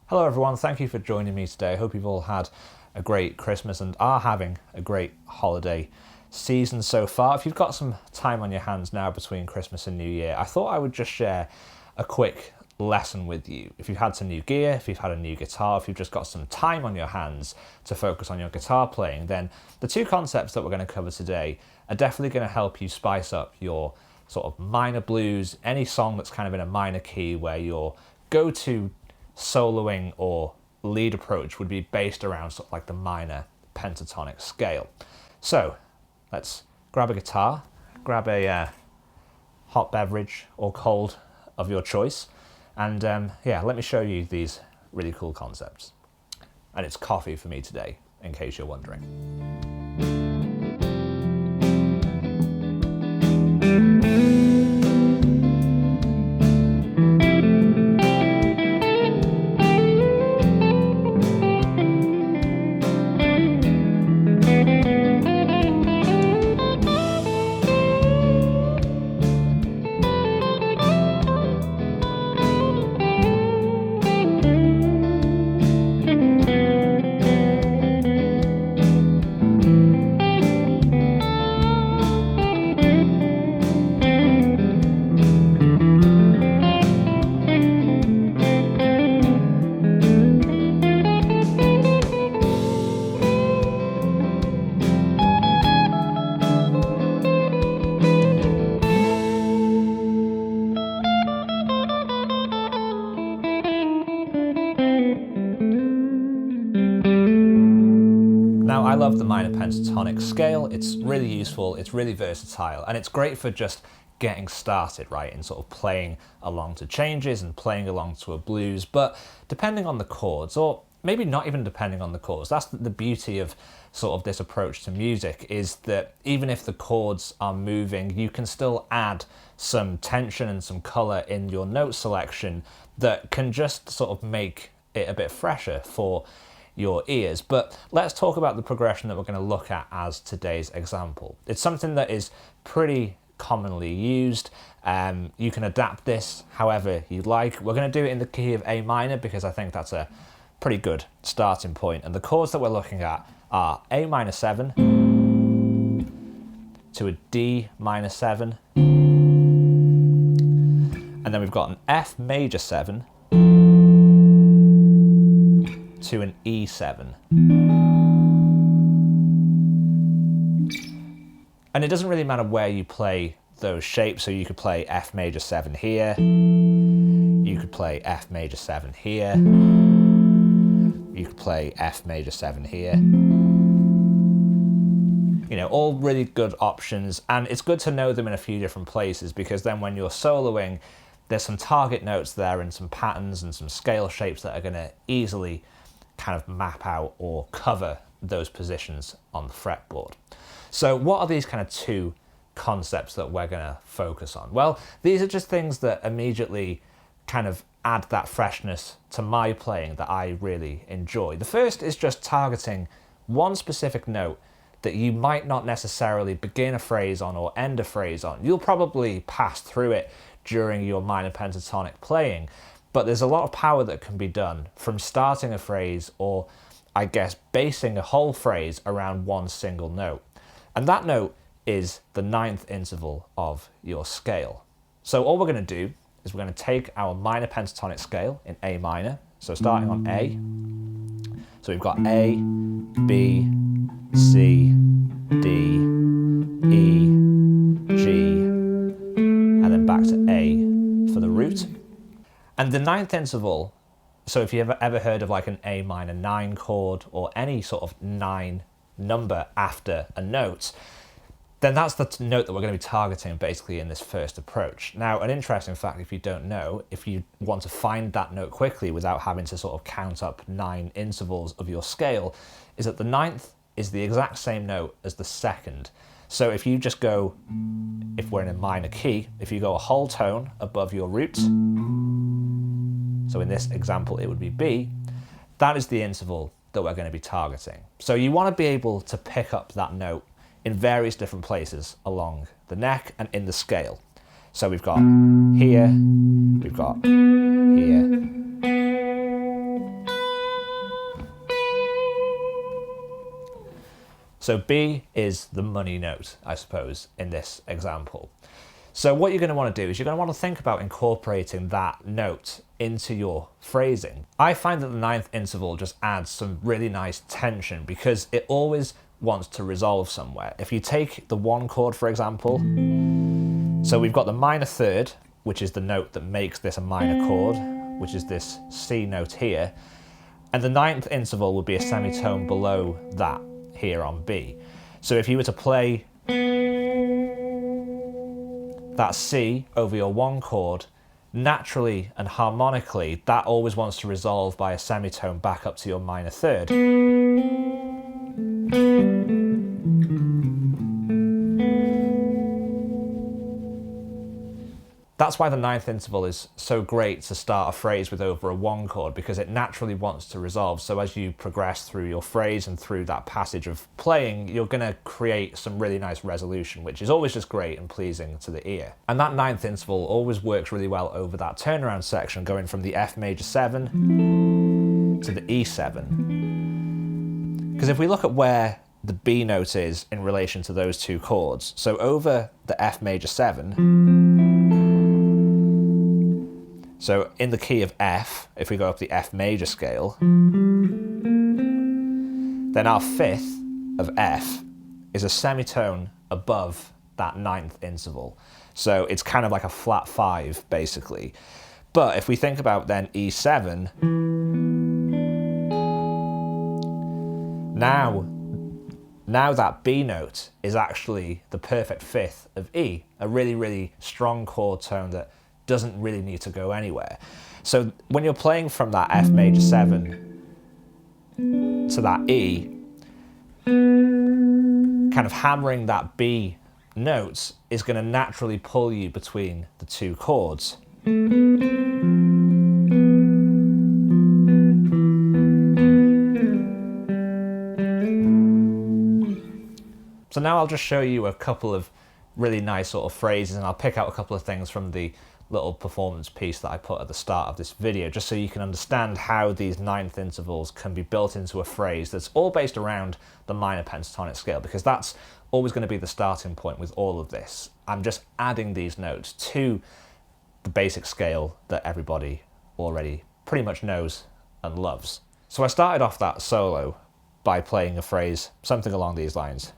Hello everyone, thank you for joining me today. I hope you've all had a great Christmas and are having a great holiday season so far. If you've got some time on your hands now between Christmas and New Year, I thought I would just share a quick lesson with you. If you've had some new gear, if you've had a new guitar, if you've just got some time on your hands to focus on your guitar playing, then the two concepts that we're going to cover today are definitely going to help you spice up your sort of minor blues, any song that's kind of in a minor key where your go-to soloing or lead approach would be based around sort of like the minor pentatonic scale. So let's grab a guitar, grab a hot beverage or cold of your choice, and yeah, let me show you these really cool concepts. And it's coffee for me today, in case you're wondering. Now, I love the minor pentatonic scale. It's really useful, it's really versatile, and it's great for just getting started, right, and sort of playing along to changes and playing along to a blues. But depending on the chords, or maybe not even depending on the chords, that's the beauty of sort of this approach to music, is that even if the chords are moving, you can still add some tension and some color in your note selection that can just sort of make it a bit fresher for your ears. But let's talk about the progression that we're going to look at as today's example. It's something that is pretty commonly used. You can adapt this however you like. We're going to do it in the key of A minor because I think that's a pretty good starting point. And the chords that we're looking at are A minor 7 to a D minor 7, and then we've got an F major 7 to an E7. And it doesn't really matter where you play those shapes, so you could play F major 7 here, you could play F major 7 here, you could play F major 7 here. You know, all really good options, and it's good to know them in a few different places because then when you're soloing, there's some target notes there and some patterns and some scale shapes that are going to easily kind of map out or cover those positions on the fretboard. So what are these kind of two concepts that we're going to focus on? Well, these are just things that immediately kind of add that freshness to my playing that I really enjoy. The first is just targeting one specific note that you might not necessarily begin a phrase on or end a phrase on. You'll probably pass through it during your minor pentatonic playing, but there's a lot of power that can be done from starting a phrase, or I guess basing a whole phrase around one single note. And that note is the 9th interval of your scale. So all we're going to do is we're going to take our minor pentatonic scale in A minor, so starting on A. So we've got A, B, C, D, E, G, and then back to A for the root. And the 9th interval, so if you've ever heard of like an A minor 9 chord or any sort of 9 number after a note, then that's the note that we're going to be targeting basically in this first approach. Now, an interesting fact, if you don't know, if you want to find that note quickly without having to sort of count up 9 intervals of your scale, is that the 9th is the exact same note as the 2nd. So if you just go, if we're in a minor key, if you go a whole tone above your root, so in this example it would be B, that is the interval that we're going to be targeting. So you want to be able to pick up that note in various different places along the neck and in the scale. So we've got here, we've got here, So B is the money note, I suppose, in this example. So what you're going to want to do is you're going to want to think about incorporating that note into your phrasing. I find that the ninth interval just adds some really nice tension because it always wants to resolve somewhere. If you take the one chord, for example, so we've got the minor third, which is the note that makes this a minor chord, which is this C note here, and the ninth interval would be a semitone below that here on B. So if you were to play that C over your one chord, naturally and harmonically, that always wants to resolve by a semitone back up to your minor third. That's why the ninth interval is so great to start a phrase with over a one chord, because it naturally wants to resolve. So as you progress through your phrase and through that passage of playing, you're going to create some really nice resolution, which is always just great and pleasing to the ear. And that ninth interval always works really well over that turnaround section, going from the F major 7 to the E7. Because if we look at where the B note is in relation to those two chords, so over the F major 7, so in the key of F, if we go up the F major scale, then our fifth of F is a semitone above that ninth interval. So it's kind of like a flat 5, basically. But if we think about then E7, now that B note is actually the perfect fifth of E, a really, really strong chord tone that doesn't really need to go anywhere. So when you're playing from that F major 7 to that E, kind of hammering that B note is going to naturally pull you between the two chords. So now I'll just show you a couple of really nice sort of phrases, and I'll pick out a couple of things from the little performance piece that I put at the start of this video, just so you can understand how these ninth intervals can be built into a phrase that's all based around the minor pentatonic scale, because that's always going to be the starting point with all of this. I'm just adding these notes to the basic scale that everybody already pretty much knows and loves. So I started off that solo by playing a phrase, something along these lines.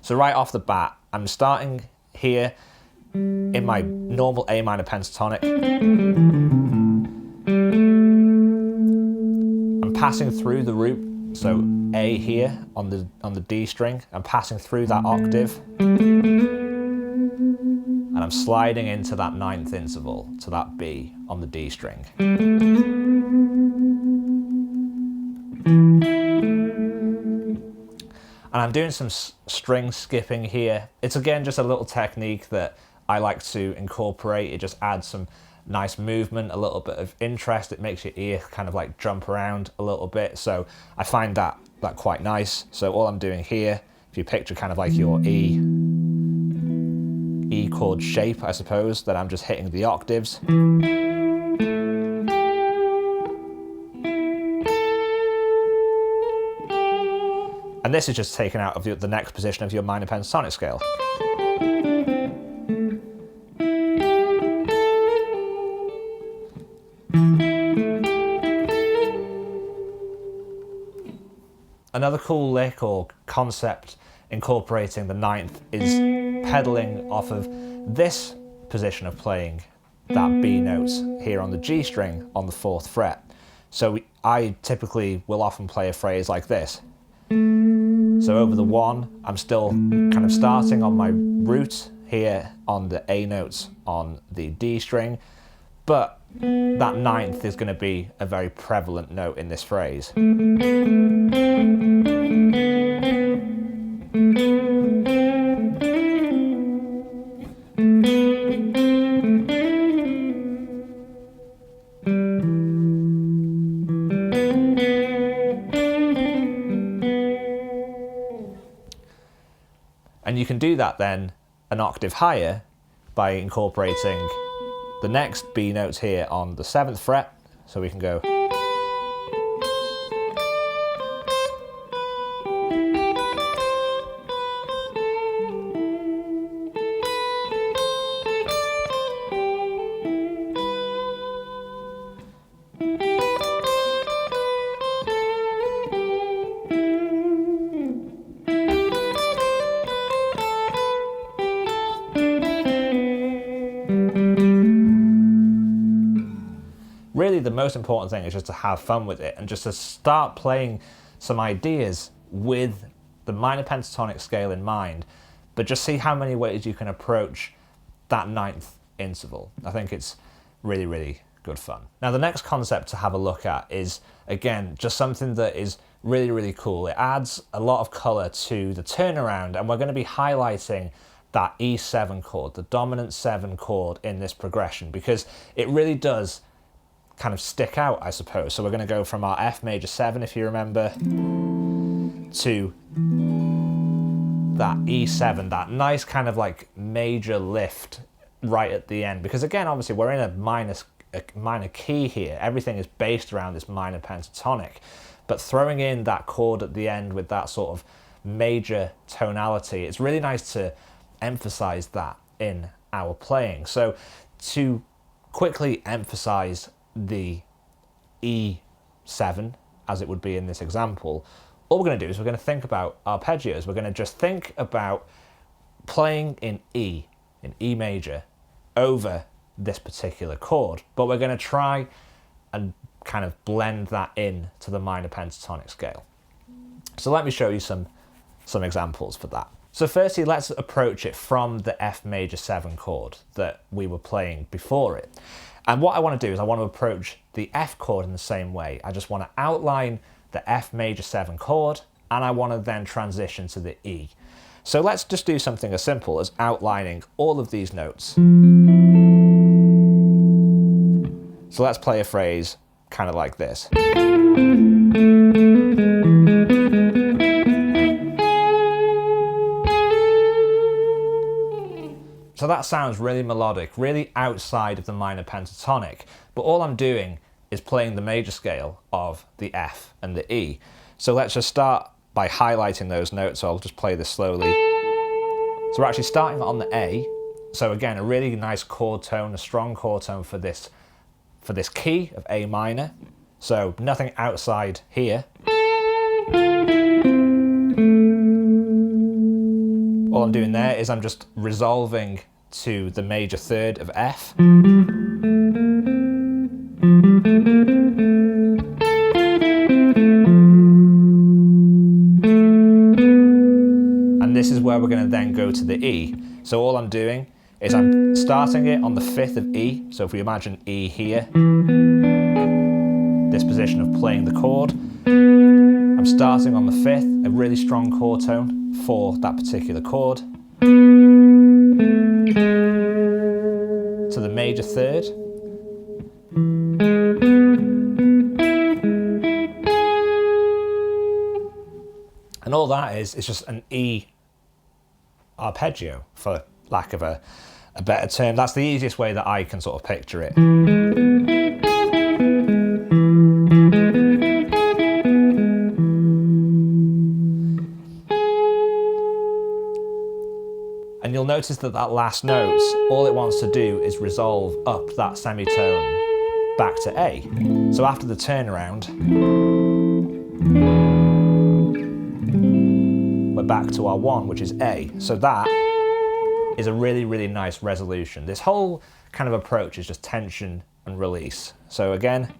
So right off the bat, I'm starting here in my normal A minor pentatonic. I'm passing through the root, so A here on the D string. I'm passing through that octave, and I'm sliding into that ninth interval to that B on the D string. And I'm doing some string skipping here. It's again just a little technique that I like to incorporate. It just adds some nice movement, a little bit of interest. It makes your ear kind of like jump around a little bit. So I find that quite nice. So all I'm doing here, if you picture kind of like your E chord shape, I suppose, that I'm just hitting the octaves. And this is just taken out of the next position of your minor pentatonic scale. Another cool lick or concept incorporating the ninth is pedaling off of this position of playing that B note here on the G string on the 4th fret. So I typically will often play a phrase like this. So over the 1, I'm still kind of starting on my root here on the A notes on the D string, but that ninth is going to be a very prevalent note in this phrase. And you can do that then an octave higher by incorporating the next B notes here on the 7th fret. So we can go. Really, the most important thing is just to have fun with it and just to start playing some ideas with the minor pentatonic scale in mind, but just see how many ways you can approach that 9th interval. I think it's really, really good fun. Now, the next concept to have a look at is, again, just something that is really, really cool. It adds a lot of color to the turnaround, and we're going to be highlighting that E7 chord, the dominant 7 chord in this progression, because it really does kind of stick out, I suppose. So we're going to go from our F major 7, if you remember, to that E7, that nice kind of like major lift right at the end. Because again, obviously we're in a minor key here. Everything is based around this minor pentatonic, but throwing in that chord at the end with that sort of major tonality, it's really nice to emphasize that in our playing. So to quickly emphasize the E7, as it would be in this example, all we're going to do is we're going to think about arpeggios. We're going to just think about playing in E major, over this particular chord, but we're going to try and kind of blend that in to the minor pentatonic scale. So let me show you some examples for that. So firstly, let's approach it from the F major 7 chord that we were playing before it. And what I want to do is I want to approach the F chord in the same way. I just want to outline the F major 7 chord, and I want to then transition to the E. So let's just do something as simple as outlining all of these notes. So let's play a phrase kind of like this. So that sounds really melodic, really outside of the minor pentatonic, but all I'm doing is playing the major scale of the F and the E. So let's just start by highlighting those notes. So I'll just play this slowly. So we're actually starting on the A. So again, a really nice chord tone, a strong chord tone for this key of A minor. So nothing outside here. All I'm doing there is I'm just resolving to the major 3rd of F. And this is where we're going to then go to the E. So all I'm doing is I'm starting it on the 5th of E. So if we imagine E here, this position of playing the chord, I'm starting on the 5th, a really strong chord tone for that particular chord, to the major 3rd, and all that is just an E arpeggio, for lack of a better term. That's the easiest way that I can sort of picture it. And you'll notice that that last note, all it wants to do is resolve up that semitone back to A. So after the turnaround, we're back to our 1, which is A. So that is a really, really nice resolution. This whole kind of approach is just tension and release. So again,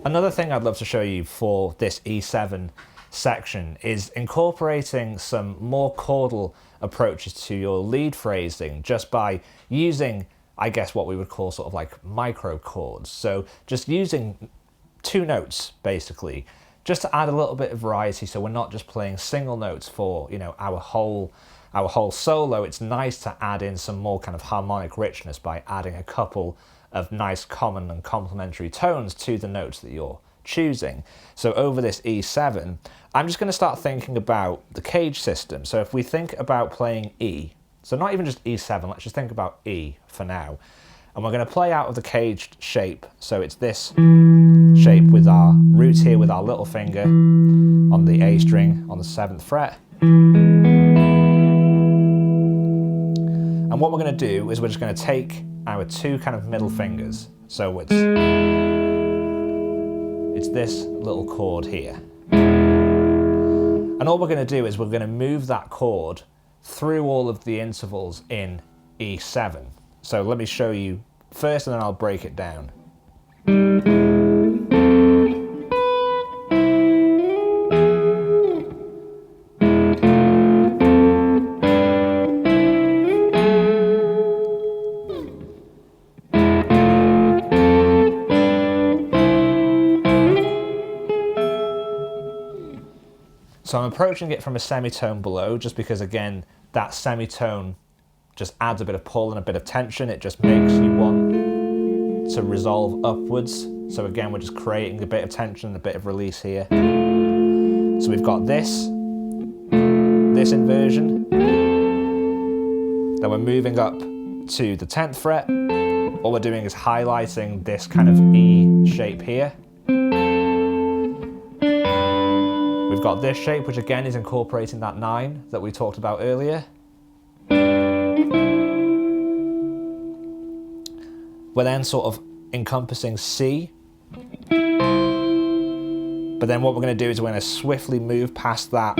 another thing I'd love to show you for this E7 section is incorporating some more chordal approaches to your lead phrasing just by using, I guess, what we would call sort of like micro chords. So just using 2 notes basically, just to add a little bit of variety, so we're not just playing single notes for, you know, our whole solo. It's nice to add in some more kind of harmonic richness by adding a couple of nice common and complementary tones to the notes that you're choosing. So over this E7, I'm just going to start thinking about the cage system. So if we think about playing E, so not even just E7, let's just think about E for now. And we're going to play out of the caged shape. So it's this shape with our roots here with our little finger on the A string on the 7th fret. And what we're going to do is we're just going to take our two kind of middle fingers. So it's this little chord here. And all we're going to do is we're going to move that chord through all of the intervals in E7. So let me show you first and then I'll break it down. So I'm approaching it from a semitone below, just because again, that semitone just adds a bit of pull and a bit of tension. It just makes you want to resolve upwards. So again, we're just creating a bit of tension and a bit of release here. So we've got this inversion. Then we're moving up to the 10th fret. All we're doing is highlighting this kind of E shape here. We've got this shape, which again is incorporating that 9 that we talked about earlier. We're then sort of encompassing C. But then what we're going to do is we're going to swiftly move past that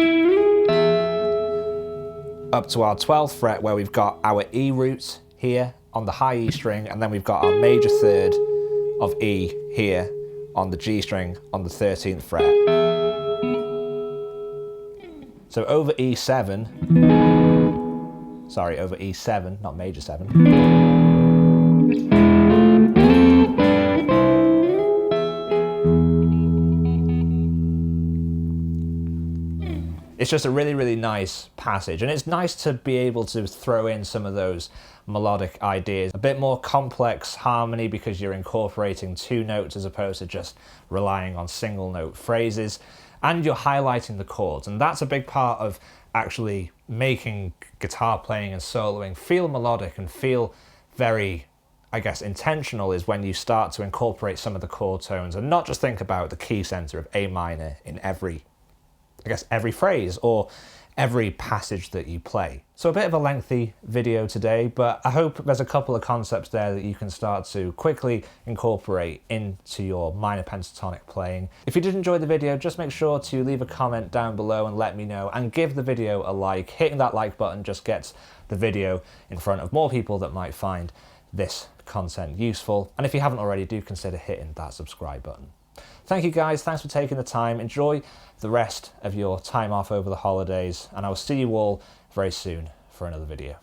up to our 12th fret, where we've got our E root here on the high E string, and then we've got our major third of E here on the G string on the 13th fret. So over E7, sorry, over E7, not major 7. It's just a really, really nice passage, and it's nice to be able to throw in some of those melodic ideas. A bit more complex harmony because you're incorporating two notes as opposed to just relying on single note phrases. And you're highlighting the chords, and that's a big part of actually making guitar playing and soloing feel melodic and feel very, I guess, intentional, is when you start to incorporate some of the chord tones and not just think about the key center of A minor in every, I guess, every phrase or every passage that you play. So a bit of a lengthy video today, but I hope there's a couple of concepts there that you can start to quickly incorporate into your minor pentatonic playing. If you did enjoy the video, just make sure to leave a comment down below and let me know, and give the video a like. Hitting that like button just gets the video in front of more people that might find this content useful. And if you haven't already, do consider hitting that subscribe button. Thank you guys, thanks for taking the time. Enjoy the rest of your time off over the holidays, and I will see you all very soon for another video.